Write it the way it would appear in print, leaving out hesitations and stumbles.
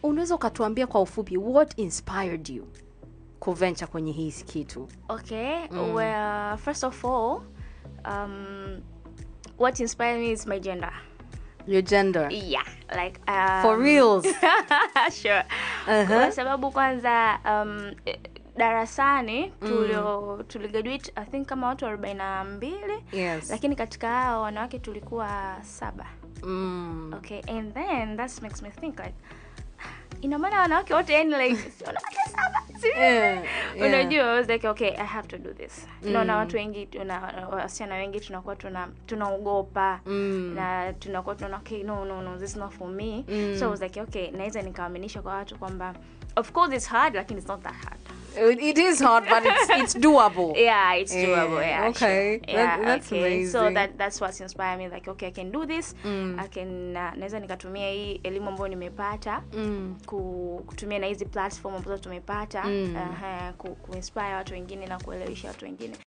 Unaweza ukatuambia kwa ufupi what inspired you kuventure kwenye hii kitu? Okay, well, first of all, what inspired me is my gender. Your gender? Yeah, like For reals? Sure. Kwa sababu kwanza darasani tuligraduate I think kama watu 42. Yes. Lakini katika hao wanawake tulikuwa 7. Okay, and then that makes me think like ina maana wanawake wote yani like wanawake 7. Unajua, I was like okay, I have to do this. Na watu wengi wasichana wengi tunakuwa tunaogopa na tunakuwa okay, no, this is not for me. So I was like okay, naweza nikawaaminisha kwa watu kwamba of course it's hard, lakini it's not that hard. It is hard, but it's doable. Yeah, it's doable. Yeah. Okay. Sure. Yeah, That's okay. amazing. So that's what inspired me. Like, okay, I can do this. I can naweza nikatumia hii elimu ambayo nimepata kutumia na hizi platform ambazo tumepata ku inspire watu wengine na kuelewesha watu wengine.